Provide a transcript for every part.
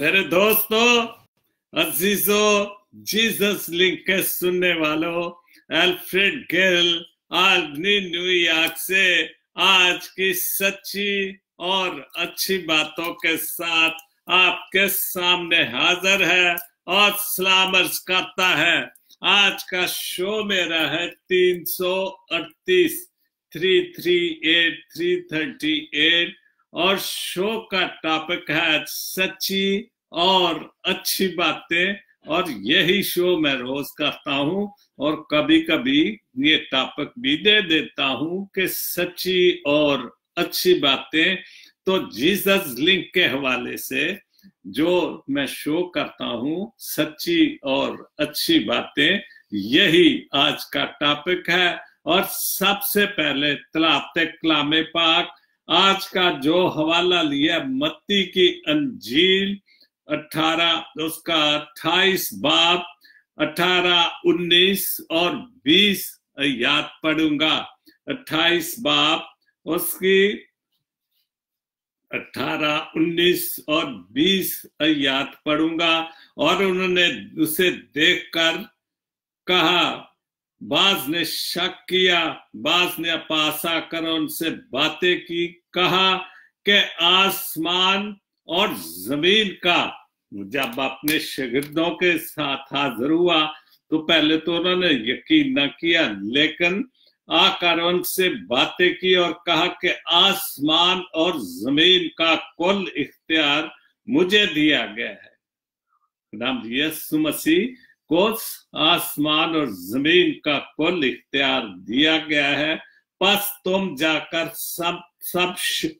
मेरे दोस्तों, अजीजों, Jesus link के सुनने वालों, अल्फ्रेड गिल आल्बनी न्यूयॉर्क से आज की सच्ची और अच्छी बातों के साथ आपके सामने हाजिर है और सलाम अर्ज करता है। आज का शो मेरा है 338 338 और शो का टॉपिक है सच्ची और अच्छी बातें, और यही शो मैं रोज करता हूं और कभी कभी ये टॉपिक भी दे देता हूं कि सच्ची और अच्छी बातें। तो जीसस लिंक के हवाले से जो मैं शो करता हूं, सच्ची और अच्छी बातें, यही आज का टॉपिक है। और सबसे पहले तलावत कलाम पाक, आज का जो हवाला लिया मत्ती की अंजील 18 उसका 28 बाब 18, 19 और 20 आयत पढ़ूंगा। 28 बाब उसकी 18, 19 और 20 आयत पढ़ूंगा। और उन्होंने उसे देखकर कहा, बाज ने शक किया, बाज ने पास आकर उनसे बातें की, कहा कि आसमान और जमीन का। जब अपने शागिर्दों के साथ हाजिर हुआ तो पहले तो उन्होंने यकीन न किया, लेकिन आकर उनसे बातें की और कहा कि आसमान और जमीन का कुल इख्तियार मुझे दिया गया है। खुदावंद यीशु मसीह को आसमान और जमीन का कुल इख्तियार दिया गया है। बस तुम जाकर सब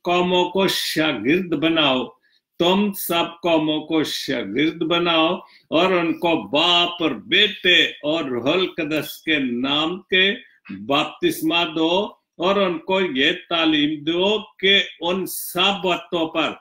कौमों को शागिर्द बनाओ, तुम सब कौमों को शागिर्द बनाओ और उनको बाप और बेटे और रूहुल कुद्दस के नाम के बपतिस्मा दो, और उनको ये तालीम दो कि उन सब बातों पर,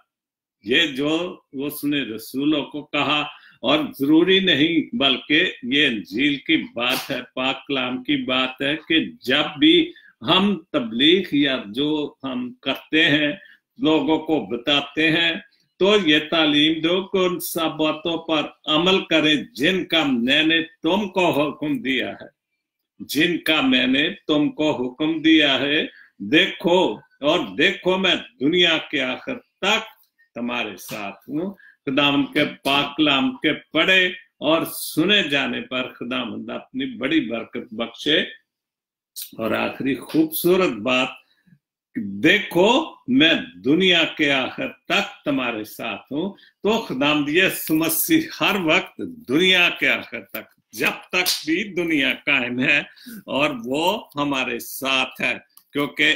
ये जो उसने रसूलों को कहा, और जरूरी नहीं बल्कि ये अंजील की बात है, पाक कलाम की बात है कि जब भी हम तबलीग या जो हम करते हैं, लोगों को बताते हैं, तो ये तालीम दो कि उन सब बातों पर अमल करें जिनका मैंने तुमको हुक्म दिया है, जिनका मैंने तुमको हुक्म दिया है। देखो मैं दुनिया के आखिर तक तुम्हारे साथ हूँ। खुदावंद के पाक कलाम के पढ़े और सुने जाने पर खुदावंद अपनी बड़ी बरकत बख्शे। और आखिरी खूबसूरत बात, देखो मैं दुनिया के आखिर तक तुम्हारे साथ हूं। तो खुदावंद यीशु मसीह हर वक्त दुनिया के आखिर तक, जब तक भी दुनिया कायम है, और वो हमारे साथ है, क्योंकि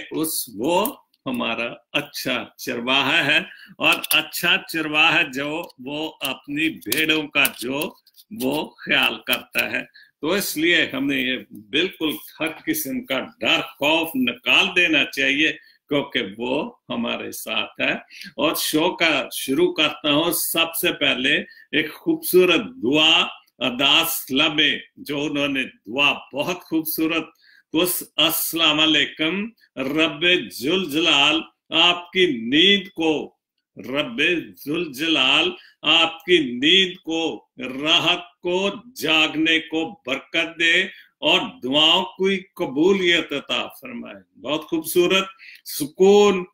वो हमारा अच्छा चरवाहा है, और अच्छा चरवाहा जो वो अपनी भेड़ों का जो वो ख्याल करता है। तो इसलिए हमें ये बिल्कुल हर किस्म का डर खौफ निकाल देना चाहिए, क्योंकि वो हमारे साथ है। और शो का शुरू करता हूँ सबसे पहले एक खूबसूरत दुआ अदास लबे, जो उन्होंने दुआ बहुत खूबसूरत। तो अस्सलाम वालेकुम रब्बे जुल जलाल आपकी नींद को, रब्बे जुल जलाल आपकी नींद को, राहत को, जागने को बरकत दे और दुआओं की कबूलियत अता फरमाए। बहुत खूबसूरत। सुकून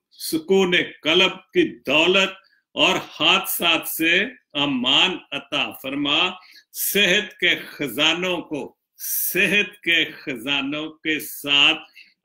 कल्ब की दौलत और हाथ साथ से अमान अता फरमा। सेहत के खजानों के साथ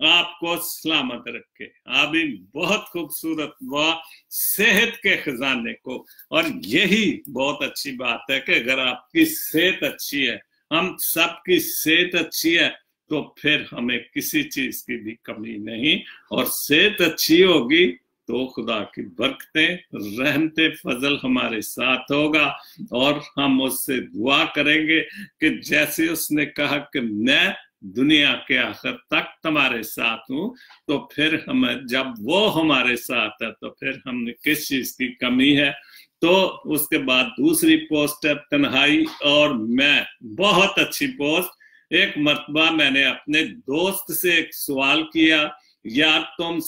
आपको सलामत रखे। आमीन। बहुत खूबसूरत हुआ, सेहत के खजाने को। और यही बहुत अच्छी बात है कि अगर आपकी सेहत अच्छी है, हम सबकी सेहत अच्छी है, तो फिर हमें किसी चीज की भी कमी नहीं। और सेहत अच्छी होगी तो खुदा की बरकतें, रहमतें, फजल हमारे साथ होगा। और हम उससे दुआ करेंगे कि जैसे उसने कहा कि मैं दुनिया के आखिर तक तुम्हारे साथ हूं, तो फिर हमें, जब वो हमारे साथ है, तो फिर हमने किस चीज की कमी है। तो उसके बाद दूसरी पोस्ट है तन्हाई और मैं। बहुत अच्छी पोस्ट। एक मर्तबा मैंने अपने दोस्त से एक सवाल किया, यार तुम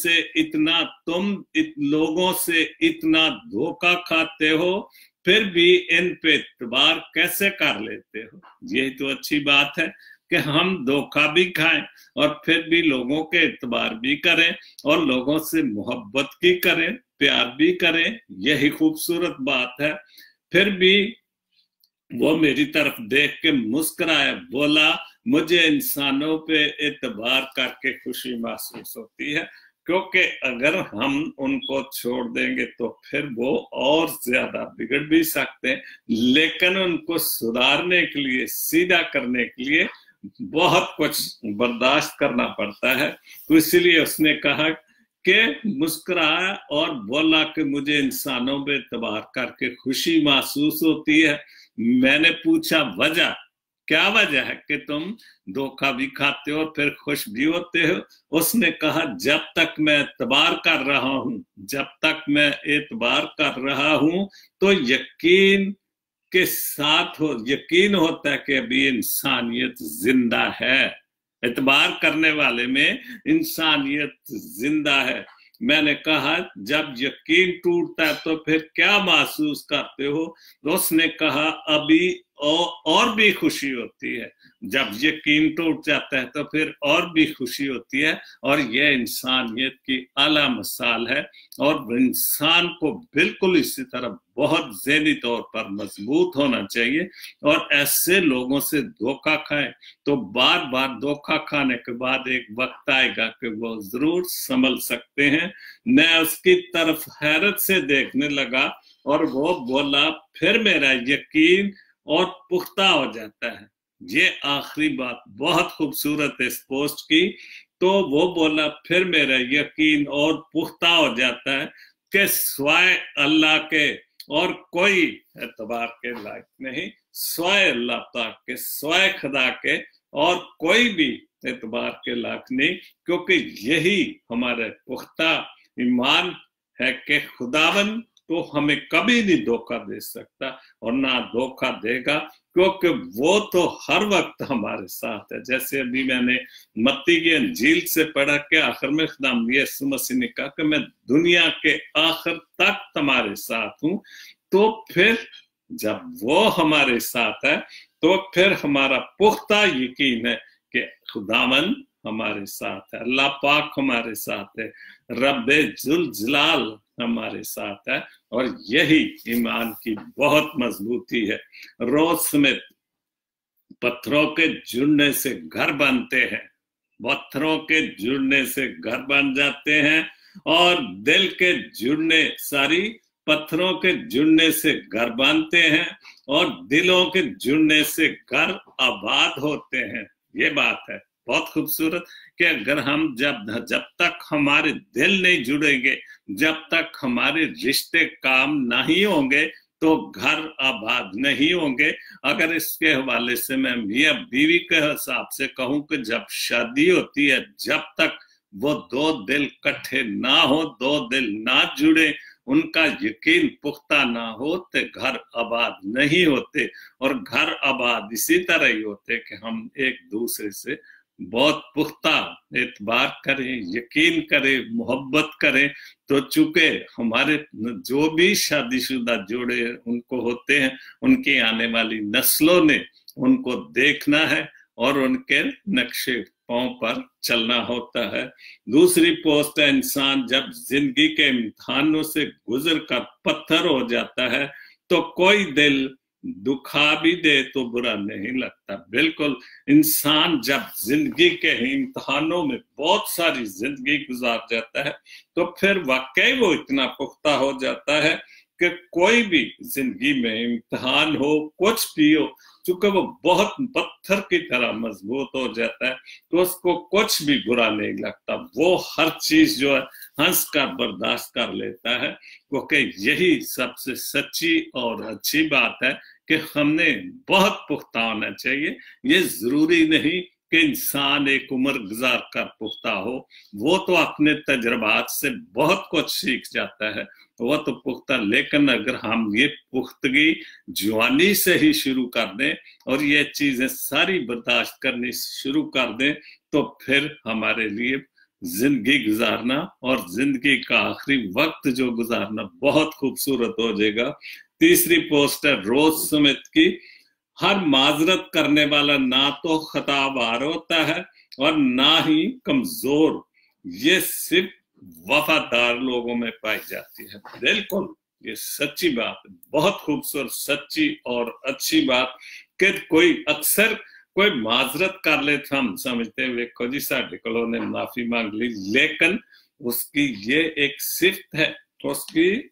लोगों से इतना धोखा खाते हो फिर भी इन पे इत्बार कैसे कर लेते हो। यही तो अच्छी बात है कि हम धोखा भी खाएं और फिर भी लोगों के इत्बार भी करें और लोगों से मोहब्बत भी करें, प्यार भी करें। यही खूबसूरत बात है। फिर भी वो मेरी तरफ देख के मुस्कुराया, बोला मुझे इंसानों पे एतबार करके खुशी महसूस होती है, क्योंकि अगर हम उनको छोड़ देंगे तो फिर वो और ज्यादा बिगड़ भी सकते हैं, लेकिन उनको सुधारने के लिए, सीधा करने के लिए बहुत कुछ बर्दाश्त करना पड़ता है। तो इसलिए उसने कहा कि मुस्कुराया और बोला कि मुझे इंसानों पे एतबार करके खुशी महसूस होती है। मैंने पूछा वजह, क्या वजह है कि तुम धोखा भी खाते हो और फिर खुश भी होते हो। उसने कहा जब तक मैं एतबार कर रहा हूं, जब तक मैं एतबार कर रहा हूं तो यकीन के साथ यकीन होता है कि अभी इंसानियत जिंदा है, एतबार करने वाले में इंसानियत जिंदा है। मैंने कहा जब यकीन टूटता है तो फिर क्या महसूस करते हो। तो उसने कहा अभी और भी खुशी होती है। जब यकीन टूट जाता है तो फिर और भी खुशी होती है। और यह इंसानियत की आला मिसाल है। और इंसान को बिल्कुल इसी तरह बहुत ज़हनी तौर पर मजबूत होना चाहिए और ऐसे लोगों से धोखा खाएं तो बार बार धोखा खाने के बाद एक वक्त आएगा कि वो जरूर संभल सकते हैं। मैं उसकी तरफ हैरत से देखने लगा और वो बोला फिर मेरा यकीन और पुख्ता हो जाता है। ये आखिरी बात बहुत खूबसूरत है इस पोस्ट की। तो वो बोला फिर मेरा यकीन और पुख्ता हो जाता है कि स्वाय अल्लाह के और कोई एतबार के लायक नहीं, स्वाय अल्लाह पाक के, स्वाय खुदा के और कोई भी एतबार के लायक नहीं, क्योंकि यही हमारा पुख्ता ईमान है कि खुदावन तो हमें कभी नहीं धोखा दे सकता और ना धोखा देगा, क्योंकि वो तो हर वक्त हमारे साथ है। जैसे अभी मैंने मत्ती की अंजील से पढ़ा के आखिर में खुदावंद यीशु मसीह ने कहा कि मैं दुनिया के आखिर तक तुम्हारे साथ हूं। तो फिर जब वो हमारे साथ है तो फिर हमारा पुख्ता यकीन है कि खुदावन हमारे साथ है, अल्लाह पाक हमारे साथ है, रब्बे जुल जलाल हमारे साथ है। और यही ईमान की बहुत मजबूती है। रोज समेत पत्थरों के जुड़ने से घर बनते हैं, पत्थरों के जुड़ने से घर बन जाते हैं और दिल के जुड़ने, सारी पत्थरों के जुड़ने से घर बनते हैं और दिलों के जुड़ने से घर आबाद होते हैं। ये बात है बहुत खूबसूरत कि अगर हम जब तक हमारे दिल नहीं जुड़ेंगे, जब तक हमारे रिश्ते काम नहीं होंगे तो घर आबाद नहीं होंगे। अगर इसके हवाले से मैं मियां बीवी के हिसाब से कहूं कि जब शादी होती है, जब तक वो दो दिल इकट्ठे ना हो, दो दिल ना जुड़े, उनका यकीन पुख्ता ना हो तो घर आबाद नहीं होते। और घर आबाद इसी तरह ही होते कि हम एक दूसरे से बहुत पुख्ता एतबार करें, यकीन करें, मोहब्बत करें। तो चूंकि हमारे जो भी शादीशुदा जोड़े उनको होते हैं, उनकी आने वाली नस्लों ने उनको देखना है और उनके नक्शे पांव पर चलना होता है। दूसरी पोस्ट है, इंसान जब जिंदगी के इम्तिहानों से गुजर कर पत्थर हो जाता है तो कोई दिल दुखा भी दे तो बुरा नहीं लगता। बिल्कुल, इंसान जब जिंदगी के इम्तिहानों में बहुत सारी जिंदगी गुजार जाता है तो फिर वाकई वो इतना पुख्ता हो जाता है कि कोई भी जिंदगी में इम्तिहान हो, कुछ भी हो, चूंकि वो बहुत पत्थर की तरह मजबूत हो जाता है तो उसको कुछ भी बुरा नहीं लगता। वो हर चीज जो है हंस कर बर्दाश्त कर लेता है, क्योंकि यही सबसे सच्ची और अच्छी बात है कि हमने बहुत पुख्ता होना चाहिए। ये जरूरी नहीं कि इंसान एक उम्र गुजार कर पुख्ता हो, वो तो अपने तजर्बात से बहुत कुछ सीख जाता है, वो तो पुख्ता। लेकिन अगर हम ये पुख्तगी जवानी से ही शुरू कर दें और ये चीजें सारी बर्दाश्त करनी शुरू कर दें तो फिर हमारे लिए जिंदगी गुजारना और जिंदगी का आखिरी वक्त जो गुजारना बहुत खूबसूरत हो जाएगा। तीसरी पोस्ट है रोज स्मिथ की, हर माजरत करने वाला ना तो खताबार होता है और ना ही कमजोर, ये सिर्फ वफादार लोगों में पाई जाती है। बिल्कुल ये सच्ची बात है, बहुत खूबसूरत सच्ची और अच्छी बात कि कोई अक्सर कोई माजरत कर ले तो हम समझते वेखो जी साडे कोलों ने माफी मांग ली, लेकिन उसकी ये एक सिफ्त है, तो उसकी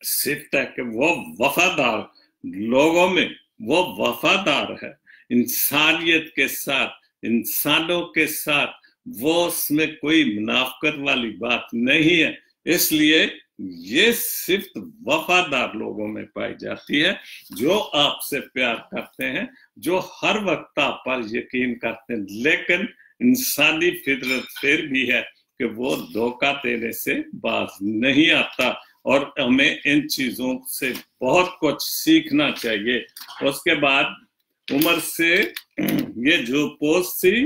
सिफ्त है कि वो वफादार लोगों में वो वफादार है, इंसानियत के साथ, इंसानों के साथ, वो उसमें कोई मुनाफिकत वाली बात नहीं है। इसलिए ये सिर्फ वफादार लोगों में पाई जाती है, जो आपसे प्यार करते हैं, जो हर वक्त आप पर यकीन करते हैं, लेकिन इंसानी फितरत फिर भी है कि वो धोखा देने से बाज नहीं आता, और हमें इन चीजों से बहुत कुछ सीखना चाहिए। उसके बाद उमर से ये जो पोस्ट थी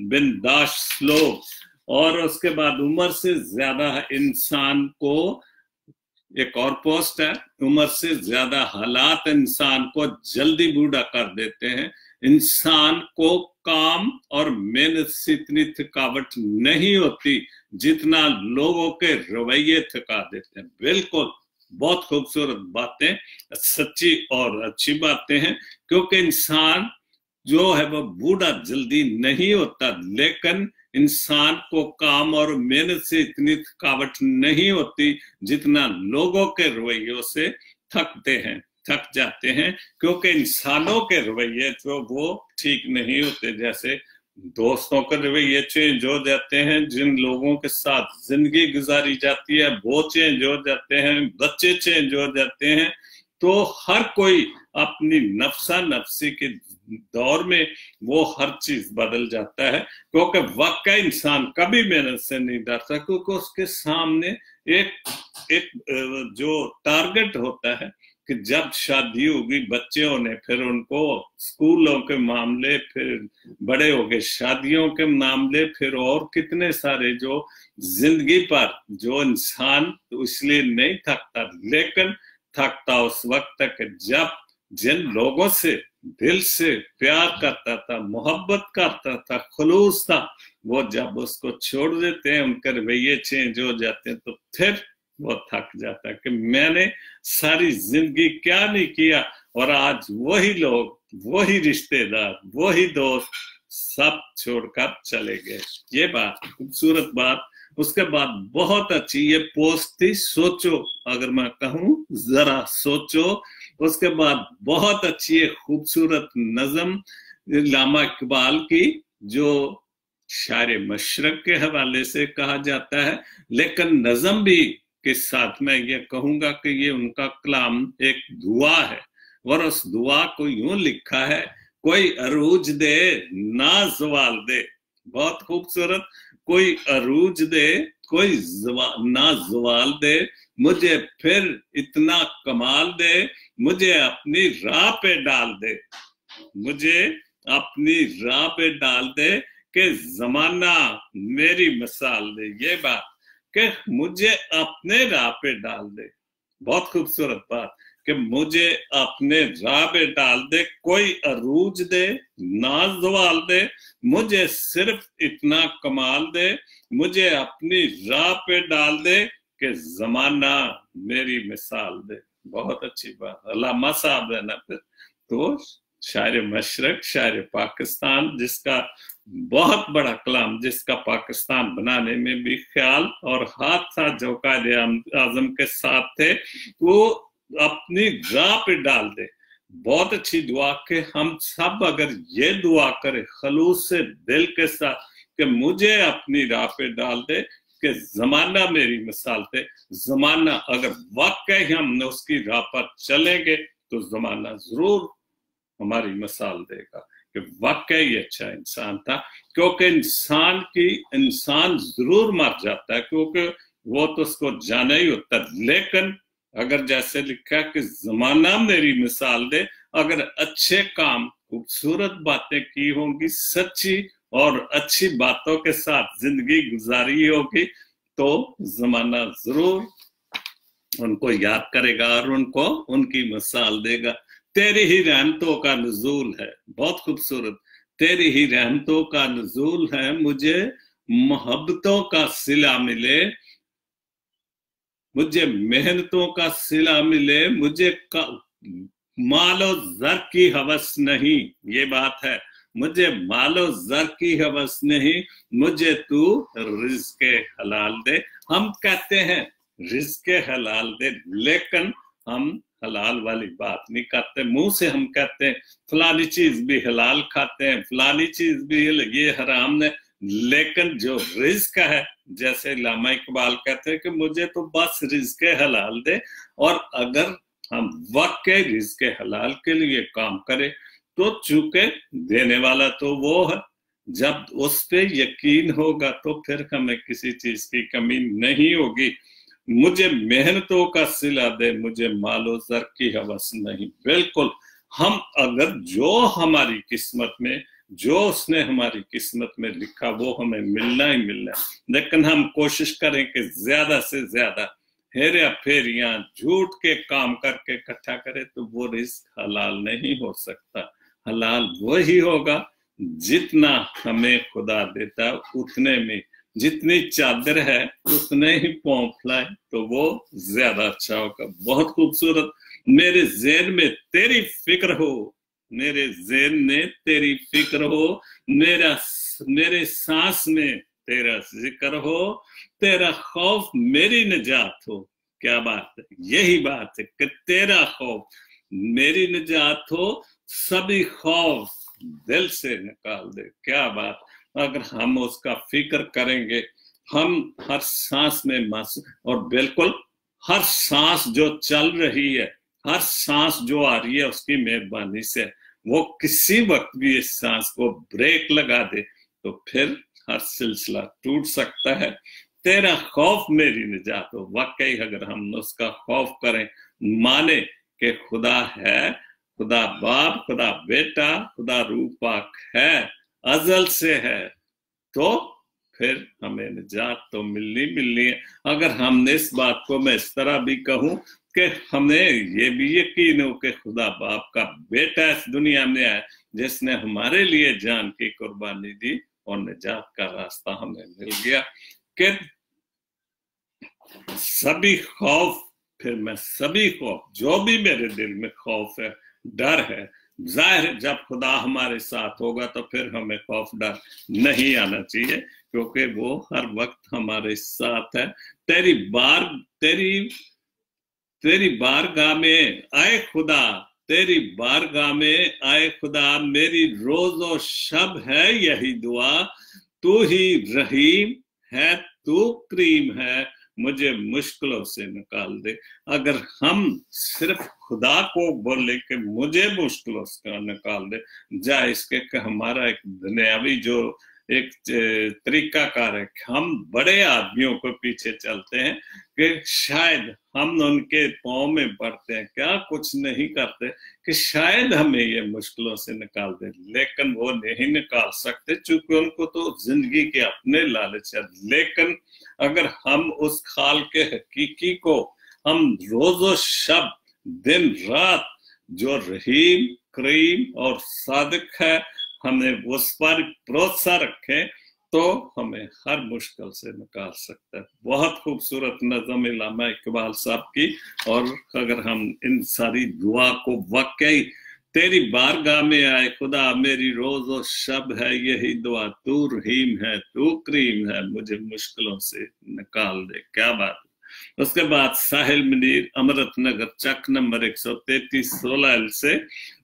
बिंदाश स्लो, और उसके बाद उमर से ज्यादा इंसान को, एक और पोस्ट है, उम्र से ज्यादा हालात इंसान को जल्दी बूढ़ा कर देते हैं, इंसान को काम और मेहनत से इतनी थकावट नहीं होती जितना लोगों के रवैये थका देते हैं। बिल्कुल बहुत खूबसूरत बातें, सच्ची और अच्छी बातें हैं, क्योंकि इंसान जो है वो बूढ़ा जल्दी नहीं होता, लेकिन इंसान को काम और मेहनत से इतनी थकावट नहीं होती जितना लोगों के रवैयों से थक जाते हैं, क्योंकि इंसानों के रवैये जो वो ठीक नहीं होते। जैसे दोस्तों के रवैये चेंज हो जाते हैं, जिन लोगों के साथ जिंदगी गुजारी जाती है वो चेंज हो जाते हैं, बच्चे चेंज हो जाते हैं, तो हर कोई अपनी नफ्सा नफ्सी के दौर में वो हर चीज बदल जाता है, क्योंकि वाकई इंसान कभी मेहनत से नहीं डरता, क्योंकि उसके सामने एक जो टारगेट होता है कि जब शादी होगी, बच्चे होने, फिर उनको स्कूलों के मामले, फिर बड़े हो गए शादियों के मामले, फिर और कितने सारे जो जिंदगी पर जो इंसान इसलिए नहीं थकता, लेकिन थकता उस वक्त तक जब जिन लोगों से दिल से प्यार करता था, मोहब्बत करता था, खुलूस था, वो जब उसको छोड़ देते हैं, उनके रवैये चेंज हो जाते हैं, तो फिर वो थक जाता है कि मैंने सारी जिंदगी क्या नहीं किया, और आज वही लोग, वही रिश्तेदार, वही दोस्त सब छोड़कर चले गए। ये बात खूबसूरत बात। उसके बाद बहुत अच्छी ये पोस्ट थी, सोचो, अगर मैं कहूं जरा सोचो। उसके बाद बहुत अच्छी एक खूबसूरत नज़म अल्लामा इकबाल की, जो शायर मशरक के हवाले से कहा जाता है, लेकिन नज़म भी के साथ मैं ये कहूंगा कि ये उनका कलाम एक दुआ है, और उस दुआ को यूं लिखा है, कोई अरूज दे ना जवाल दे। बहुत खूबसूरत, कोई अरूज दे, कोई ना जवाल दे, मुझे फिर इतना कमाल दे, मुझे अपनी राह पे डाल दे, मुझे अपनी राह पे डाल दे, कि जमाना मेरी मिसाल दे। ये बात कि मुझे अपने राह पे डाल दे, बहुत खूबसूरत बात, कि मुझे अपने राह पे डाल दे, कोई अरूज दे ना जवाल दे, मुझे सिर्फ इतना कमाल दे, मुझे अपनी राह पे डाल दे, कि जमाना मेरी मिसाल दे। बहुत अच्छी बात, अल्लामा साहब है ना। फिर तो शायर मशरक, शायर पाकिस्तान, जिसका बहुत बड़ा कलाम, जिसका पाकिस्तान बनाने में भी ख्याल और हाथ था जो कायदे आजम के साथ थे, वो अपनी राह पे डाल दे। बहुत अच्छी दुआ के हम सब अगर ये दुआ करें खलूस से दिल के साथ, कि मुझे अपनी राह पे डाल दे, कि जमाना मेरी मिसाल दे। जमाना अगर वाकई हम उसकी राह पर चलेंगे तो जमाना जरूर हमारी मिसाल देगा कि वाकई अच्छा इंसान था, क्योंकि इंसान जरूर मर जाता है, क्योंकि वो तो उसको जाना ही होता है। लेकिन अगर जैसे लिखा है कि जमाना मेरी मिसाल दे, अगर अच्छे काम, खूबसूरत बातें की होंगी, सच्ची और अच्छी बातों के साथ जिंदगी गुजारी होगी, तो जमाना जरूर उनको याद करेगा और उनको उनकी मिसाल देगा। तेरी ही रहमतों का नुज़ूल है, बहुत खूबसूरत, तेरी ही रहमतों का नुज़ूल है, मुझे मोहब्बतों का सिला मिले, मुझे मेहनतों का सिला मिले, मुझे मालो जर की हवस नहीं, ये बात है, मुझे मालो जर की हवस नहीं, मुझे तू रिज़्क़े हलाल दे। हम कहते हैं रिज़्क़े हलाल दे, लेकिन हम हलाल वाली बात नहीं करते। मुंह से हम कहते हैं फलानी चीज भी हलाल खाते हैं, फलानी चीज भी ये हराम है, लेकिन जो रिज़्क़ है, जैसे अल्लामा इकबाल कहते हैं कि मुझे तो बस रिज़्क़े हलाल दे, और अगर हम वाकई रिज़्क़े हलाल के लिए काम करें तो चूंकि देने वाला तो वो है, जब उस पे यकीन होगा तो फिर हमें किसी चीज की कमी नहीं होगी। मुझे मेहनतों का सिला दे, मुझे मालो जर की हवस नहीं। बिल्कुल, हम अगर जो हमारी किस्मत में, जो उसने हमारी किस्मत में लिखा वो हमें मिलना ही मिलना है, लेकिन हम कोशिश करें कि ज्यादा से ज्यादा हेरा फेरियां झूठ के काम करके इकट्ठा करें, तो वो रिज़्क़ हलाल नहीं हो सकता। हलाल वही होगा जितना हमें खुदा देता उतने में, जितनी चादर है उतने ही पाँव फैलाए तो वो ज्यादा अच्छा होगा। बहुत खूबसूरत, मेरे ज़हन में तेरी फिक्र हो, मेरे ज़हन में तेरी फिक्र हो, मेरे सांस में तेरा जिक्र हो, तेरा खौफ मेरी निजात हो। क्या बात है, यही बात है कि तेरा खौफ मेरी निजात हो, सभी खौफ दिल से निकाल दे। क्या बात, अगर हम उसका फिक्र करेंगे, हम हर सांस में और बिल्कुल हर सांस जो चल रही है, हर सांस जो आ रही है उसकी मेहरबानी से, वो किसी वक्त भी इस सांस को ब्रेक लगा दे तो फिर हर सिलसिला टूट सकता है। तेरा खौफ मेरी निजात हो। वाकई अगर हम उसका खौफ करें, माने कि खुदा है, खुदा बाप, खुदा बेटा, खुदा रूह पाक है, अजल से है, तो फिर हमें निजात तो मिलनी है। अगर हमने इस बात को मैं इस तरह भी कहूं कि हमें ये भी यकीन हो कि खुदा बाप का बेटा इस दुनिया में आया, जिसने हमारे लिए जान की कुर्बानी दी, और निजात का रास्ता हमें मिल गया। कि सभी खौफ, फिर मैं सभी खौफ, जो भी मेरे दिल में खौफ है, डर है, जाहिर जब खुदा हमारे साथ होगा तो फिर हमें खौफ डर नहीं आना चाहिए, क्योंकि वो हर वक्त हमारे साथ है। तेरी बारगाह में आए खुदा, तेरी बारगाह में आए खुदा, मेरी रोजो शब है यही दुआ, तू ही रहीम है, तू करीम है, मुझे मुश्किलों से निकाल दे। अगर हम सिर्फ खुदा को बोले कि मुझे मुश्किलों से निकाल दे, जाए इसके कि हमारा एक दुनियावी जो एक तरीकाकार है, हम बड़े आदमियों को पीछे चलते हैं कि शायद हम उनके पाँव में पड़ते हैं, क्या कुछ नहीं करते कि शायद हमें ये मुश्किलों से निकाल दे, लेकिन वो नहीं निकाल सकते चूंकि उनको तो जिंदगी के अपने लालच है। लेकिन अगर हम उस खाल के हकीकी को हम रोजो शब, दिन रात, जो रहीम, करीम और सादिक है, हमें उस पर भरोसा रखें, तो हमें हर मुश्किल से निकाल सकता है। बहुत खूबसूरत नज़म अल्लामा इकबाल साहब की। और अगर हम इन सारी दुआ को वाकई, तेरी बारगाह में आए खुदा, मेरी रोज और शब है यही दुआ, तू रहीम है, तू करीम है, मुझे मुश्किलों से निकाल दे। क्या बात। उसके बाद साहिल मुनीर, अमृत नगर, चक नंबर 133 16 से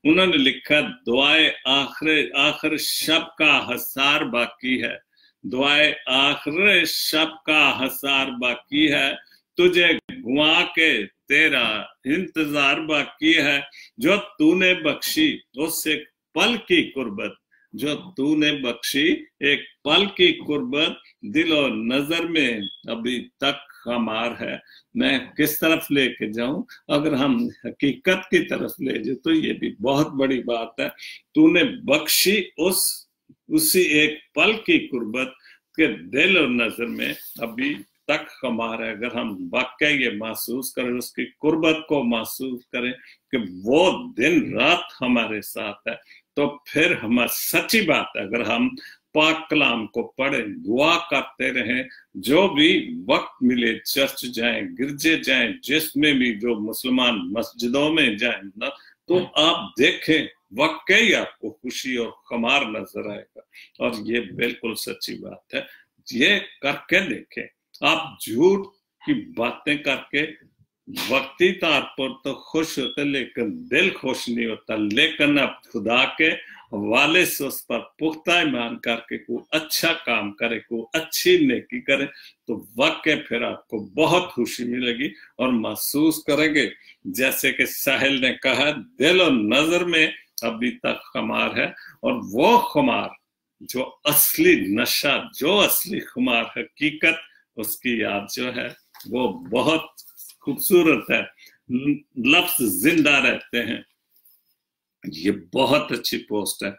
उन्होंने लिखा, दुआए आखिर शब का हसार बाकी है, दुआए आखिर शब का हसार बाकी है, तुझे गुआ के तेरा इंतजार बाकी है, जो तूने बख्शी उस एक पल की कुर्बत, जो तूने बख्शी एक पल की कुर्बत, दिलो नजर में अभी तक हमार है, मैं किस तरफ लेके जाऊं। अगर हम हकीकत की तरफ ले जाए तो ये भी बहुत बड़ी बात है। तूने बख्शी उसी एक पल की कुर्बत के दिल और नजर में अभी तक खुमार है, अगर हम वाकई ये महसूस करें, उसकी कुर्बत को महसूस करें कि वो दिन रात हमारे साथ है, तो फिर हम सच्ची बात है, अगर हम पाक कलाम को पढ़ें, दुआ करते रहें, जो भी वक्त मिले चर्च जाएं, गिरजे जाएं, जिसमें भी जो मुसलमान मस्जिदों में जाएं ना, तो आप देखें वाकई आपको खुशी और खुमार नजर आएगा। और ये बिल्कुल सच्ची बात है, ये करके देखें। आप झूठ की बातें करके वक्ती तौर पर तो खुश होते, लेकिन दिल खुश नहीं होता। लेकिन आप खुदा के हवाले से उस पर पुख्ता ईमान करके कोई अच्छा काम करे, कोई अच्छी नेकी करे, तो वाकई फिर आपको बहुत खुशी मिलेगी और महसूस करेंगे जैसे कि साहिल ने कहा, दिल और नजर में अभी तक खुमार है। और वो खुमार जो असली नशा, जो असली खुमार हकीकत, उसकी याद जो है वो बहुत खूबसूरत है। लफ्ज जिंदा रहते हैं, ये बहुत अच्छी पोस्ट है।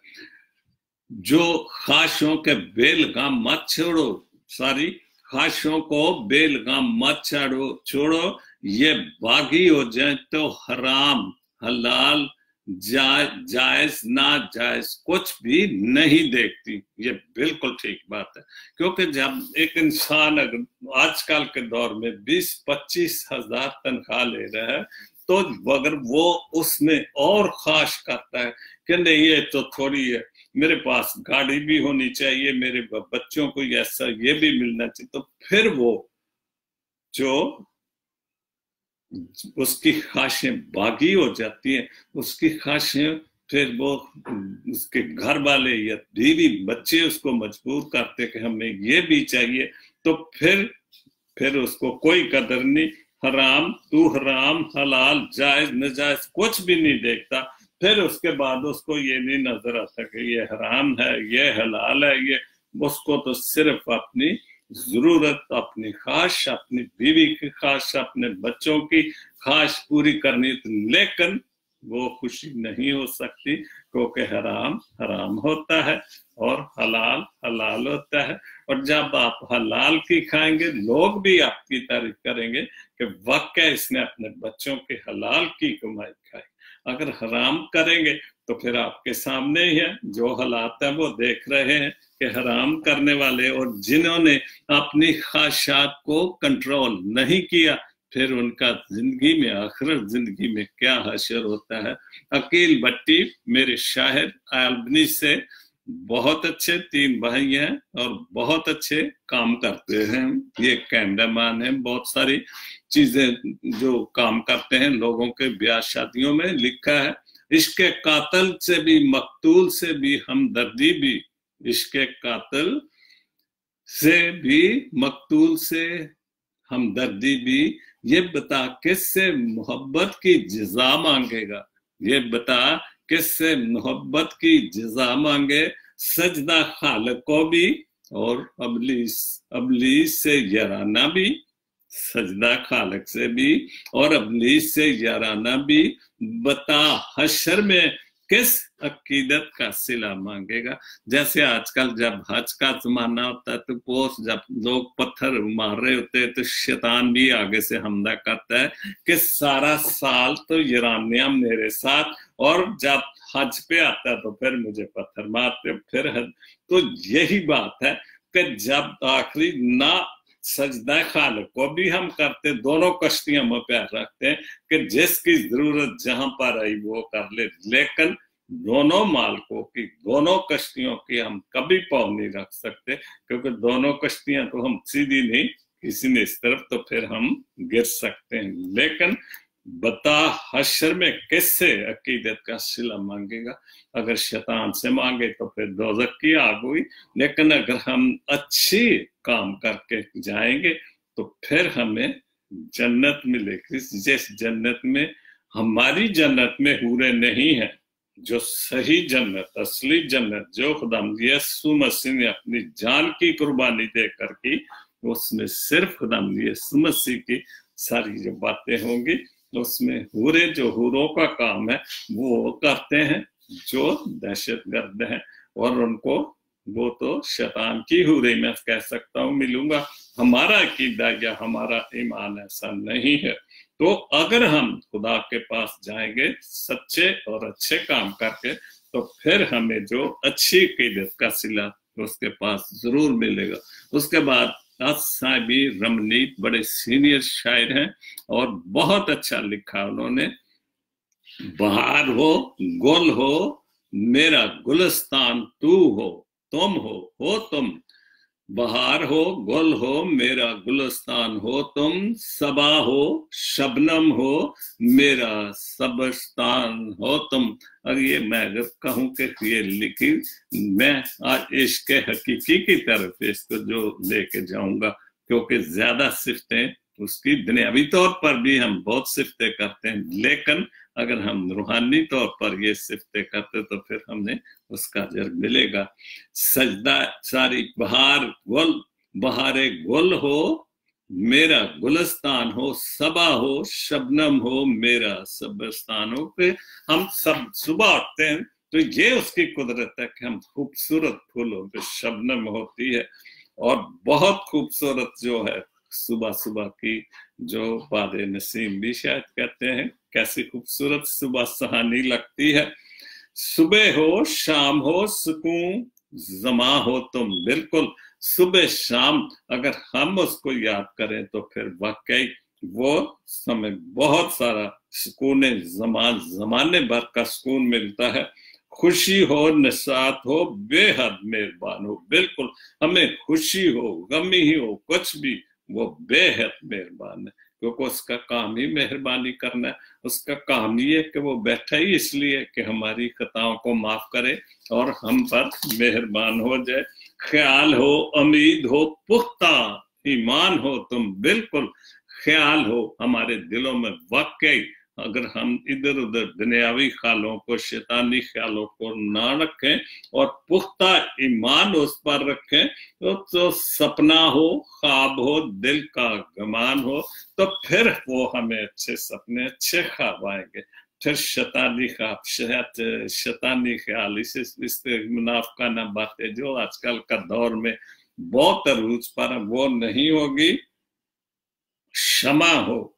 जो ख्वाहिशों के बेलगाम मत छोड़ो, सारी ख्वाहिशों को बेलगाम मत छोड़ो, ये बागी हो जाए तो हराम हलाल जायज ना जायज कुछ भी नहीं देखती। ये बिल्कुल ठीक बात है, क्योंकि जब एक इंसान अगर आजकल के दौर में 20-25 हजार तनख्वाह ले रहा है, तो अगर वो उसमें और ख्वाहिश करता है कि नहीं ये तो थोड़ी है, मेरे पास गाड़ी भी होनी चाहिए, मेरे बच्चों को ऐसा ये भी मिलना चाहिए, तो फिर वो जो उसकी ख्वाहिशें बागी हो जाती हैं, उसकी ख्वाहिशें फिर वो उसके घर वाले या बीवी बच्चे उसको मजबूर करते कि हमें ये भी चाहिए, तो फिर उसको कोई कदर नहीं। हराम तू हराम हलाल जायज नजायज कुछ भी नहीं देखता, फिर उसके बाद उसको ये नहीं नजर आता कि ये हराम है, ये हलाल है, ये उसको तो सिर्फ अपनी जरूरत, अपनी ख्वाहिश, अपनी बीवी की ख्वाहिश, अपने बच्चों की ख्वाहिश पूरी करनी। लेकिन वो खुशी नहीं हो सकती, क्योंकि हराम हराम होता है और हलाल हलाल होता है। और जब आप हलाल की खाएंगे, लोग भी आपकी तारीफ करेंगे कि वाकई इसने अपने बच्चों के हलाल की कमाई खाई। अगर हराम करेंगे तो फिर आपके सामने ही है, जो हालात है वो देख रहे हैं कि हराम करने वाले और जिन्होंने अपनी ख्वाहिशात को कंट्रोल नहीं किया, फिर उनका जिंदगी में, आखिरत जिंदगी में क्या हशर होता है। अकील भट्टी मेरे शाहिर आल्बनी से बहुत अच्छे 3 भाई हैं और बहुत अच्छे काम करते हैं। ये कैमरामैन हैं, बहुत सारी चीजें जो काम करते हैं, लोगों के ब्याह शादियों में। लिखा है, इश्क कातिल से भी मकतूल से भी हमदर्दी भी, इश्क कातिल से भी मकतूल से हमदर्दी भी, ये बता किससे मोहब्बत की जज़ा मांगेगा, ये बता किससे मोहब्बत की जज़ा मांगे। सजदा खालिक को भी और अबलीस से याराना भी, सजदा खालिक से भी और अबलीस से याराना भी, बता हशर में किस अकीदत का सिला मांगेगा। जैसे आजकल जब हज का जमाना होता है, तो पोस्ट जब लोग पत्थर मार रहे होते हैं, तो शैतान भी आगे से हमला करता है कि सारा साल तो यूरानियम मेरे साथ, और जब हज पे आता है तो फिर मुझे पत्थर मारते, फिर हज। तो यही बात है कि जब आखिरी ना सजदा खालिक को भी हम करते, दोनों कश्तियां में पैर रखते हैं कि जिसकी जरूरत जहां पर आई वो कर ले, लेकिन दोनों मालकों की, दोनों कश्तियों की हम कभी पाँव नहीं रख सकते, क्योंकि दोनों कश्तियां तो हम सीधी नहीं, किसी ने इस तरफ, तो फिर हम गिर सकते हैं। लेकिन बता हशर में किससे अकीदत का सिला मांगेगा। अगर शैतान से मांगे तो फिर दोज़ख की आग हुई, लेकिन अगर हम अच्छी काम करके जाएंगे तो फिर हमें जन्नत मिलेगी। जिस जन्नत में, हमारी जन्नत में हूरे नहीं है, जो सही जन्नत, असली जन्नत जो खुदावंद यीशु मसीह ने अपनी जान की कुर्बानी देकर की, उसमें सिर्फ खुदावंद यीशु मसीह की सारी जो बातें होंगी, उसमें हूरे, जो हूरों का काम है वो करते हैं, जो दहशतगर्द हैं, और उनको वो तो शैतान की हूरी मैं कह सकता हूँ मिलूंगा। हमारा अकीदा या हमारा ईमान ऐसा नहीं है। तो अगर हम खुदा के पास जाएंगे सच्चे और अच्छे काम करके, तो फिर हमें जो अच्छी अकीदत का सिला उसके पास जरूर मिलेगा। उसके बाद साहिबी रमनीत बड़े सीनियर शायर हैं और बहुत अच्छा लिखा उन्होंने। बहार हो गुल हो मेरा गुलिस्तान तू हो, तुम हो तुम। बहार हो गुल हो मेरा गुलिस्तान हो तुम, सबा हो शबनम हो मेरा सबस्तान हो तुम। और ये मैं अगर कहूं कि ये लिखी मैं आज इश्क हकीकी की तरफ इसको जो लेके जाऊंगा, क्योंकि ज्यादा सिफतें उसकी दुनियावी तौर पर भी हम बहुत सिफतें करते हैं, लेकिन अगर हम रूहानी तौर पर ये सिफतें करते तो फिर हमें उसका अजर मिलेगा। सजदा सारी बहार गुल, बहारे गुल हो मेरा गुलिस्तान हो, सबा हो शबनम हो मेरा सबस्तान हो। कि हम सब सुबह उठते हैं तो ये उसकी कुदरत है कि हम खूबसूरत फूलों पे शबनम होती है। और बहुत खूबसूरत जो है सुबह सुबह की जो बादे नसीम भी शायद कहते हैं, कैसी खूबसूरत सुबह सुहानी लगती है। सुबह हो शाम हो सुकून जमा हो तुम, बिल्कुल सुबह शाम अगर हम उसको याद करें तो फिर वाकई वो समय बहुत सारा सुकून जमाने भर का सुकून मिलता है। खुशी हो निसात हो बेहद मेहरबान हो, बिल्कुल हमें खुशी हो गमी ही हो कुछ भी वो बेहद मेहरबान है, क्योंकि उसका काम ही मेहरबानी करना है। उसका काम ही है कि वो बैठा ही इसलिए कि हमारी खताओं को माफ करे और हम पर मेहरबान हो जाए। ख्याल हो उम्मीद हो पुख्ता ईमान हो तुम, बिल्कुल ख्याल हो हमारे दिलों में वाकई अगर हम इधर उधर दुनियावी ख्यालों को शैतानी ख्यालों को ना रखें और पुख्ता ईमान उस पर रखें तो सपना हो ख्वाब हो दिल का गमान हो तो फिर वो हमें अच्छे सपने अच्छे ख्वाब आएंगे। फिर शैतानी ख्वाब शैतानी ख्याल इस मुनाफिकाना बातें जो आजकल का दौर में बहुत अरूज पर वो नहीं होगी। क्षमा हो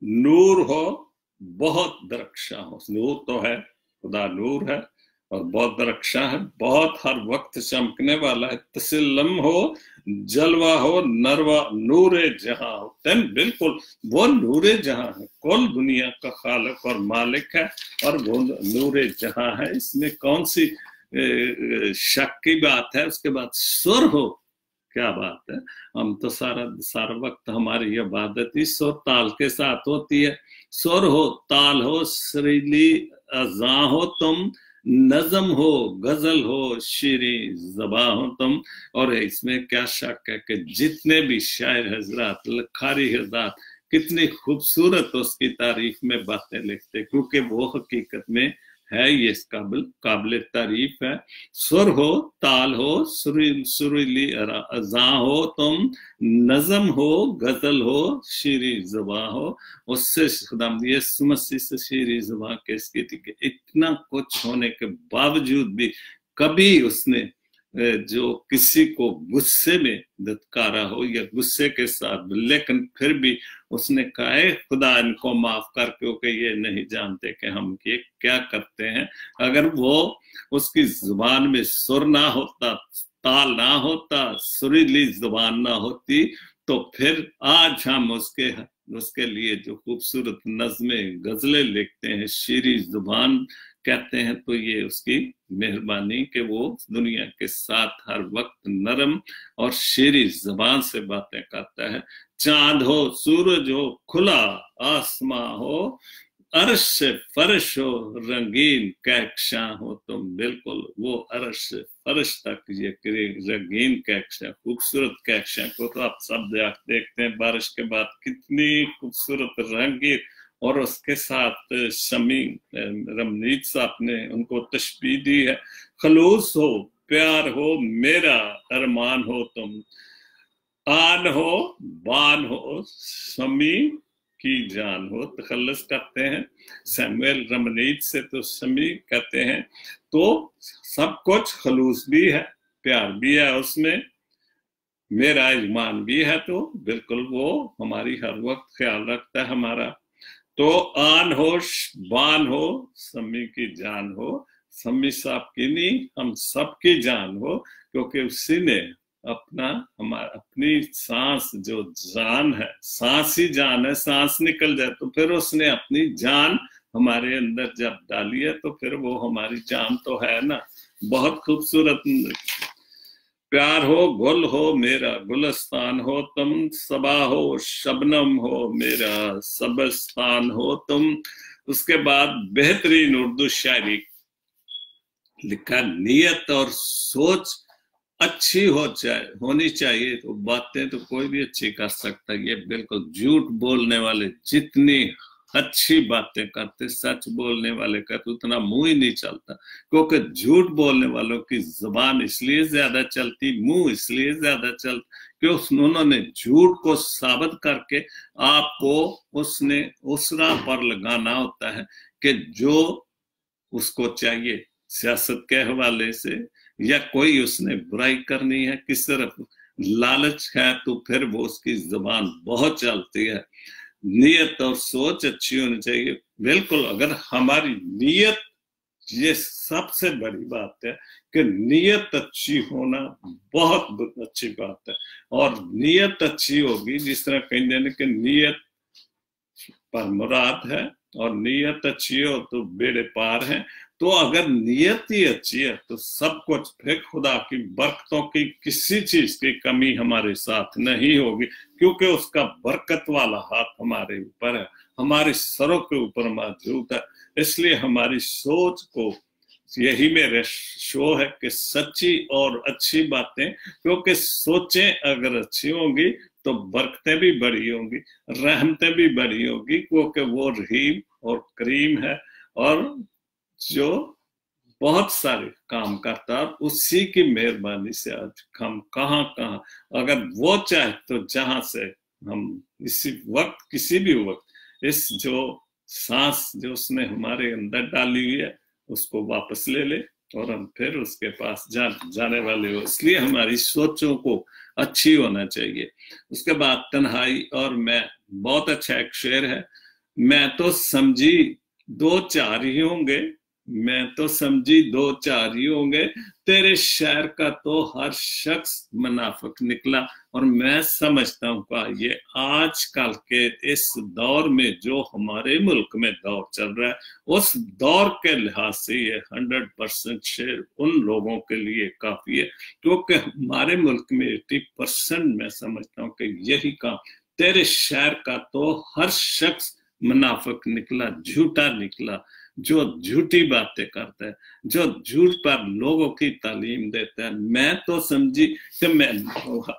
नूर हो बहुत दरक्षा हो, नूर तो है खुदा नूर है और बहुत दरक्षा है, बहुत हर वक्त चमकने वाला है। तसल्लम हो जलवा हो नरवा नूरे जहां हो तेन, बिल्कुल वो नूरे जहां है, कुल दुनिया का खालिक और मालिक है और वो नूरे जहां है, इसमें कौन सी शक की बात है। उसके बाद सुर हो, क्या बात है, हम तो सारा वक्त हमारी इबादत ही सुर ताल के साथ होती है। सुर हो ताल हो सुरीली अज़ा हो तुम, नज़म हो गजल हो शीरी ज़बा हो तुम। और इसमें क्या शक है कि जितने भी शायर हजरात लखारी हजरात कितनी खूबसूरत उसकी तारीफ में बातें लिखते, क्योंकि वो हकीकत में है ये इस काबिल तारीफ है। सुर हो ताल हो सुरीली अज़ा हो तुम, नज़म हो गजल हो शीरी ज़ुबां हो। उससे खुदाम यीशु मसीह से शीरी ज़ुबां किसकी थी कि इतना कुछ होने के बावजूद भी कभी उसने जो किसी को गुस्से में धत्कारा हो या गुस्से के साथ, लेकिन फिर भी उसने कहा है खुदा इनको माफ कर, क्योंकि ये नहीं जानते कि हम ये क्या करते हैं। अगर वो उसकी जुबान में सुर ना होता, ताल ना होता, सुरीली जुबान ना होती, तो फिर आज हम उसके लिए जो खूबसूरत नज़में गजलें लिखते हैं, शीरी जुबान कहते हैं, तो ये उसकी मेहरबानी कि वो दुनिया के साथ हर वक्त नरम और शीरी जुबान से बातें करता है। चांद हो सूरज हो खुला आसमां हो, अर्श से फर्श हो रंगीन कहकशां हो तुम, बिल्कुल वो अर्श से फर्श तक ये रंगीन कहकशां खूबसूरत कहकशां को तो आप सब देखते हैं बारिश के बाद कितनी खूबसूरत रंगीन। और उसके साथ शमी रमनीत साहब ने उनको तशबीह दी है। खलूस हो प्यार हो मेरा अरमान हो तुम, आन हो बान हो शमी की जान हो। तखल्लुस करते हैं सैमुएल रमनीत से, तो शमी कहते हैं, तो सब कुछ खलूस भी है प्यार भी है उसमें, मेरा ईमान भी है, तो बिल्कुल वो हमारी हर वक्त ख्याल रखता है हमारा। तो आन हो बान हो सम्मी की जान हो, सम्मी साहब की नहीं हम सबकी जान हो, क्योंकि उसी ने अपनी सांस, जो जान है, सांस ही जान है, सांस निकल जाए तो फिर उसने अपनी जान हमारे अंदर जब डाली है तो फिर वो हमारी जान तो है ना। बहुत खूबसूरत। प्यार हो गुल हो मेरा गुलस्तान हो तुम, सबा हो शबनम हो मेरा सबस्तान हो तुम। उसके बाद बेहतरीन उर्दू शायरी लिखा, नियत और सोच अच्छी होनी चाहिए तो बातें तो कोई भी अच्छी कर सकता है। ये बिल्कुल झूठ बोलने वाले जितनी अच्छी बातें करते, सच बोलने वाले का तो उतना मुंह ही नहीं चलता, क्योंकि झूठ बोलने वालों की जुबान इसलिए ज्यादा चलती, मुंह इसलिए ज्यादा चलता कि उन्होंने झूठ को साबित करके आपको उसने उस राह पर लगाना होता है कि जो उसको चाहिए, सियासत के हवाले से या कोई उसने बुराई करनी है, किस तरफ लालच है, तो फिर वो उसकी जुबान बहुत चलती है। नीयत और सोच अच्छी होनी चाहिए। बिल्कुल, अगर हमारी नीयत, ये सबसे बड़ी बात है कि नीयत अच्छी होना बहुत अच्छी बात है। और नीयत अच्छी होगी, जिस तरह कहते हैं कि नीयत पर मुराद है और नीयत अच्छी हो तो बेड़े पार है। तो अगर नीयत ही अच्छी है तो सब कुछ, फिर खुदा की बरकतों की किसी चीज की कमी हमारे साथ नहीं होगी, क्योंकि उसका बरकत वाला हाथ हमारे ऊपर है, हमारे सरों के ऊपर मौजूद है। इसलिए हमारी सोच को, यही मेरे शो है कि सच्ची और अच्छी बातें, क्योंकि सोचें अगर अच्छी होंगी तो बरकतें भी बड़ी होंगी, रहमतें भी बड़ी होगी, क्योंकि वो रहीम और करीम है और जो बहुत सारे काम करता है। उसी की मेहरबानी से आज हम कहाँ अगर वो चाहे तो जहां से हम इसी वक्त, किसी भी वक्त, इस जो सांस जो उसने हमारे अंदर डाली हुई है उसको वापस ले ले और हम फिर उसके पास जाने वाले हो। इसलिए हमारी सोचों को अच्छी होना चाहिए। उसके बाद तन्हाई और मैं, बहुत अच्छा एक शेर है, मैं तो समझी दो चार ही होंगे, मैं तो समझी दो चार ही होंगे, तेरे शहर का तो हर शख्स मुनाफिक निकला। और मैं समझता हूँ का ये आजकल के इस दौर में जो हमारे मुल्क में दौर चल रहा है, उस दौर के लिहाज से ये 100% शेर उन लोगों के लिए काफी है, क्योंकि हमारे मुल्क में 80% मैं समझता हूँ कि यही काम, तेरे शहर का तो हर शख्स मुनाफिक निकला, झूठा निकला, जो झूठी बातें करता है, जो झूठ पर लोगों की तालीम देता है। मैं तो समझी कि मैं,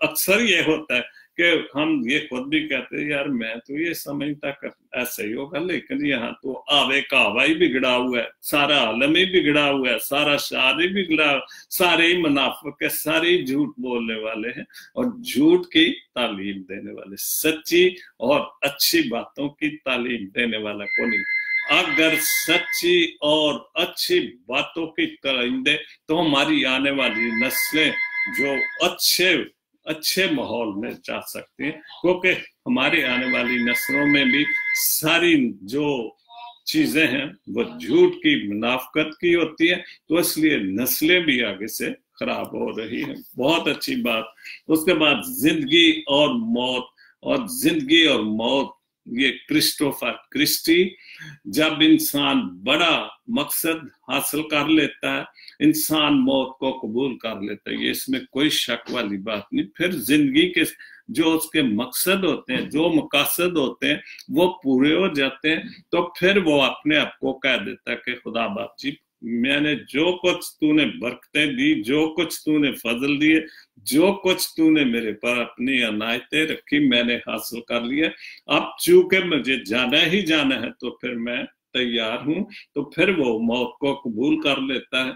अक्सर ये होता है कि हम ये खुद भी कहते हैं यार मैं तो ये समझता कर ऐसे ही होगा, लेकिन यहाँ तो आवे का हवा ही बिगड़ा हुआ है, सारा आलम ही बिगड़ा हुआ है, सारा शार ही बिगड़ा, सारे ही मुनाफिक है, सारे ही झूठ बोलने वाले हैं और झूठ की तालीम देने वाले, सच्ची और अच्छी बातों की तालीम देने वाला को नहीं। अगर सच्ची और अच्छी बातों की तालीम दे तो हमारी आने वाली नस्लें जो अच्छे माहौल में जा सकती हैं, क्योंकि हमारी आने वाली नस्लों में भी सारी जो चीजें हैं वो झूठ की, मुनाफिकत की होती है, तो इसलिए नस्लें भी आगे से खराब हो रही हैं। बहुत अच्छी बात। उसके बाद जिंदगी और मौत, और जिंदगी और मौत ये क्रिस्टोफर क्रिस्टी, जब इंसान बड़ा मकसद हासिल कर लेता है, इंसान मौत को कबूल कर लेता है, ये इसमें कोई शक वाली बात नहीं। फिर जिंदगी के जो उसके मकसद होते हैं, जो मकासद होते हैं, वो पूरे हो जाते हैं, तो फिर वो अपने आप को कह देता है कि खुदा बाप जी, मैंने जो कुछ तूने बरकतें दी, जो कुछ तूने फजल दिए, जो कुछ तूने मेरे पर अपनी अनायतें रखी, मैंने हासिल कर लिया। अब चूंकि मुझे जाना ही जाना है तो फिर मैं तैयार हूं। तो फिर वो मौत को कबूल कर लेता है।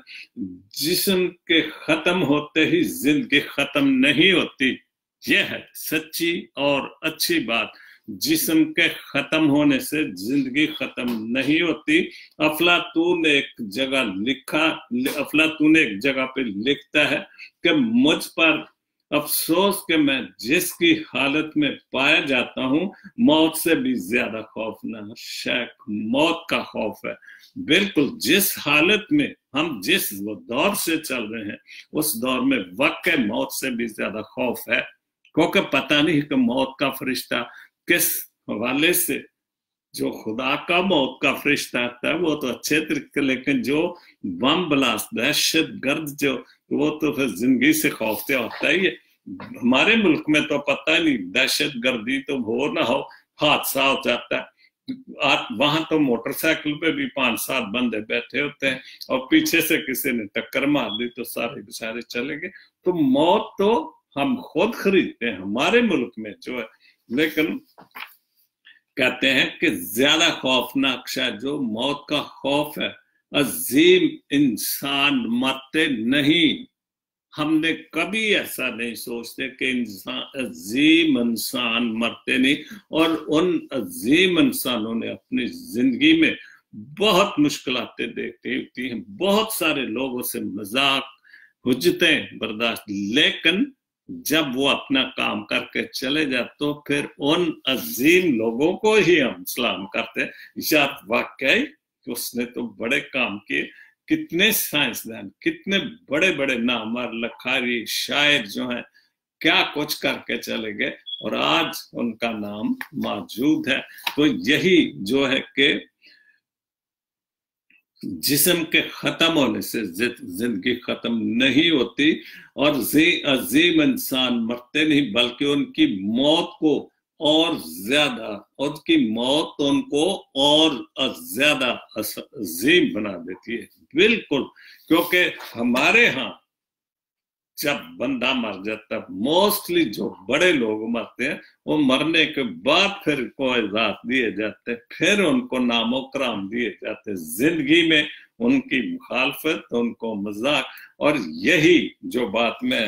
जिस्म के खत्म होते ही जिंदगी खत्म नहीं होती, यह है सच्ची और अच्छी बात। जिस्म के खत्म होने से जिंदगी खत्म नहीं होती। अफलातून एक जगह पे लिखता है कि मुझ पर अफसोस कि मैं जिसकी हालत में पाया जाता हूं, मौत से भी ज्यादा खौफनाक मौत का खौफ है। बिल्कुल, जिस हालत में हम जिस दौर से चल रहे हैं, उस दौर में वाकई मौत से भी ज्यादा खौफ है, क्योंकि पता नहीं कि मौत का फरिश्ता किस हवाले से, जो खुदा का मौत का फरिश्ता आता है वो तो अच्छे तरीके, लेकिन जो बम ब्लास्ट दहशत गर्द जो, वो तो फिर जिंदगी से खौफ से होता ही है। हमारे मुल्क में तो पता नहीं, दहशत गर्दी तो हो ना हो, हादसा हो जाता है। वहां तो मोटरसाइकिल पे भी 5-7 बंदे बैठे होते हैं और पीछे से किसी ने टक्कर मार दी तो सारे बेचारे चले गए। तो मौत तो हम खुद खरीदते हैं हमारे मुल्क में जो है, लेकिन कहते हैं कि ज्यादा खौफनाक शायद जो मौत का खौफ है, अजीम इंसान मरते नहीं। हमने कभी ऐसा नहीं सोचते कि अजीम इंसान मरते नहीं, और उन अजीम इंसानों ने अपनी जिंदगी में बहुत मुश्किलातें देखती होती हैं, बहुत सारे लोगों से मजाक हुज्जतें बर्दाश्त, लेकिन जब वो अपना काम करके चले जाते तो फिर उन अजीम लोगों को ही हम सलाम करते हैं। यार वाकई उसने तो बड़े काम किए, कितने साइंसदान, कितने बड़े बड़े नामवर लखारी शायर जो हैं, क्या कुछ करके चले गए और आज उनका नाम मौजूद है। तो यही जो है कि जिस्म के खत्म होने से जिंदगी खत्म नहीं होती, और अजीम इंसान मरते नहीं बल्कि उनकी मौत को और ज्यादा, उनकी मौत उनको और ज्यादा अजीम बना देती है। बिल्कुल, क्योंकि हमारे यहाँ जब बंदा मर जाता है, मोस्टली जो बड़े लोग मरते हैं, वो मरने के बाद फिर को इज़्ज़त दिए जाते हैं, फिर उनको नामो कराम दिए जाते हैं। जिंदगी में उनकी मुखालफत, उनको मजाक, और यही जो बात में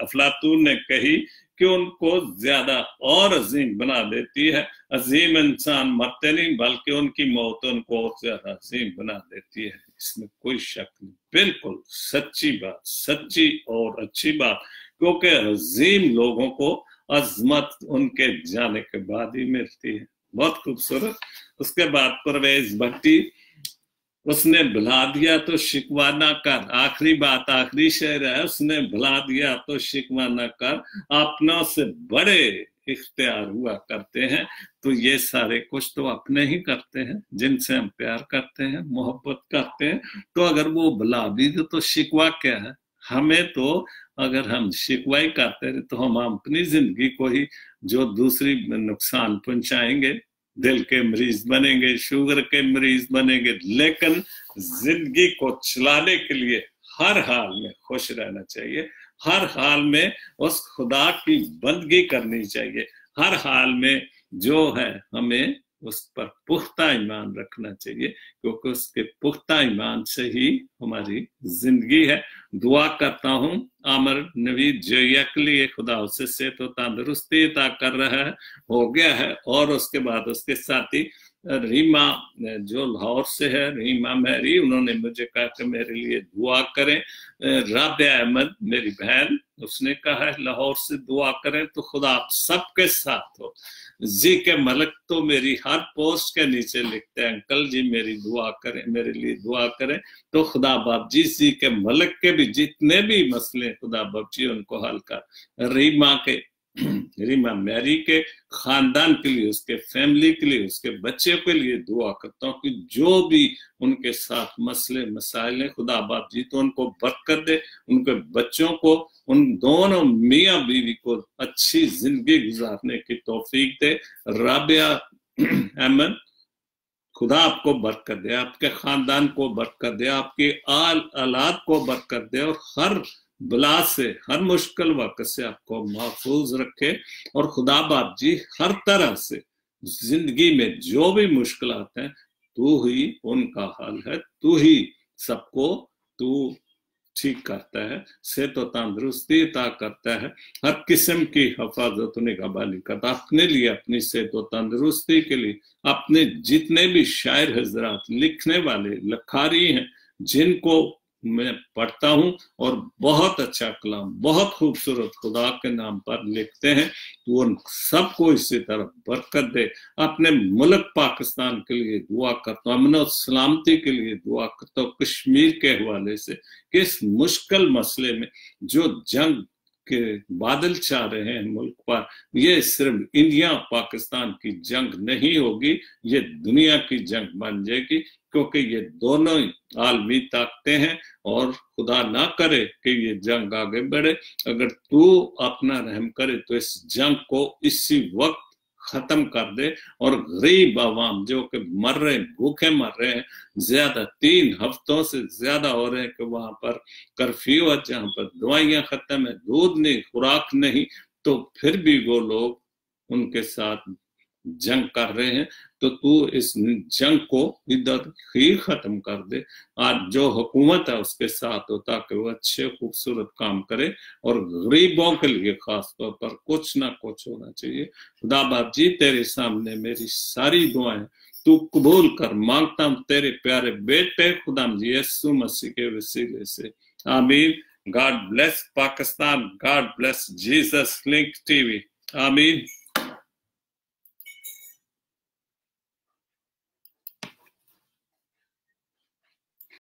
अफलातून ने कही कि उनको ज्यादा और अजीम बना देती है। अजीम इंसान मरते नहीं बल्कि उनकी मौत उनको और ज्यादा अजीम बना देती है, इसमें कोई शक नहीं। बिल्कुल सच्ची बात, सच्ची और अच्छी बात, क्योंकि अजीम लोगों को अजमत उनके जाने के बाद ही मिलती है। बहुत खूबसूरत। उसके बाद परवेज भट्टी, उसने भुला दिया तो शिकवा ना कर, आखिरी बात, आखिरी शेर है, उसने भुला दिया तो शिकवा ना कर, अपनों से बड़े इख्तियार हुआ करते हैं। तो ये सारे कुछ तो अपने ही करते हैं जिनसे हम प्यार करते हैं, मोहब्बत करते हैं। तो अगर वो भुला भी दे तो शिकवा क्या है हमें? तो अगर हम शिकवा ही करते रहे तो हम अपनी जिंदगी को ही जो दूसरी नुकसान पहुंचाएंगे, दिल के मरीज बनेंगे, शुगर के मरीज बनेंगे। लेकिन जिंदगी को चलाने के लिए हर हाल में खुश रहना चाहिए, हर हाल में उस खुदा की बंदगी करनी चाहिए, हर हाल में जो है हमें उस पर पुख्ता ईमान रखना चाहिए, क्योंकि उसके पुख्ता ईमान से ही हमारी जिंदगी है। दुआ करता हूँ आमर नवीद जया के लिए, खुदा उससे सेहत और तंदुरुस्ती अता कर रहा है, हो गया है। और उसके बाद उसके साथी रीमा जो लाहौर से है, रीमा मैरी, उन्होंने मुझे कहा कि मेरे लिए दुआ करें। राबिया अहमद मेरी बहन, उसने कहा है लाहौर से दुआ करें। तो खुदा आप सबके साथ हो। जी के मलक तो मेरी हर पोस्ट के नीचे लिखते हैं, अंकल जी मेरी दुआ करें, मेरे लिए दुआ करें। तो खुदा बाप जी के मलक के भी जितने भी मसले खुदा बाप जी उनको हल कर। रीमा मैरी के खानदान के लिए, उसके फैमिली के लिए, उसके बच्चे के लिए दुआ करता हूँ कि जो भी उनके साथ मसले मसाइल हैं, खुदा बाप जी तो उनको बरकत दे, उनके बच्चों को, उन दोनों मियाँ बीवी को अच्छी जिंदगी गुजारने की तौफीक दे। राबिया अहमद, खुदा आपको बरकत दे, आपके खानदान को बरकत दे, आपकी औलाद को बरकत दे, और हर बला से, हर मुश्किल वक्त से आपको महफूज रखे। और खुदा बाप जी हर तरह से जिंदगी में जो भी मुश्किलात हैं, तू ही उनका हल है, तू ही सबको, तू ठीक करता है, सेहत और तंदुरुस्ती अता करता है, हर किस्म की हिफाजत निगहबानी करता है। अपने लिए, अपनी सेहत और तंदुरुस्ती के लिए अपने जितने भी शायर हजरात, लिखने वाले, लखारी हैं, जिनको मैं पढ़ता हूं और बहुत अच्छा कलाम, बहुत खूबसूरत खुदा के नाम पर लिखते हैं, तो उन सबको इसी तरह बरकत दे। अपने मुल्क पाकिस्तान के लिए दुआ करता हूँ, अमन और सलामती के लिए दुआ करता हूँ, कश्मीर के हवाले से कि इस मुश्किल मसले में जो जंग के बादल छा रहे हैं मुल्क पर, ये सिर्फ इंडिया पाकिस्तान की जंग नहीं होगी, ये दुनिया की जंग बन जाएगी, क्योंकि ये दोनों ही आलमी ताकतें हैं। और खुदा ना करे कि ये जंग आगे बढ़े, अगर तू अपना रहम करे तो इस जंग को इसी वक्त खत्म कर दे। और गरीब आवाम जो कि मर रहे हैं, भूखे मर रहे हैं, ज्यादा 3 हफ्तों से ज्यादा हो रहे हैं कि वहां पर कर्फ्यू है, जहां पर दवाइयां खत्म है, दूध नहीं, खुराक नहीं, तो फिर भी वो लोग उनके साथ जंग कर रहे हैं। तो तू इस जंग को इधर ही खत्म कर दे। आज जो हुकूमत है उसके साथ हो, ताकि वो अच्छे खूबसूरत काम करे, और गरीबों के लिए खास तौर पर कुछ ना कुछ होना चाहिए। खुदा बाप जी, तेरे सामने मेरी सारी दुआएं तू कबूल कर, मांगता हूं तेरे प्यारे बेटे खुदाम जी यीशु मसीह के वसीले से, आमीन। God bless Pakistan. God bless Jesus Link TV. Amen.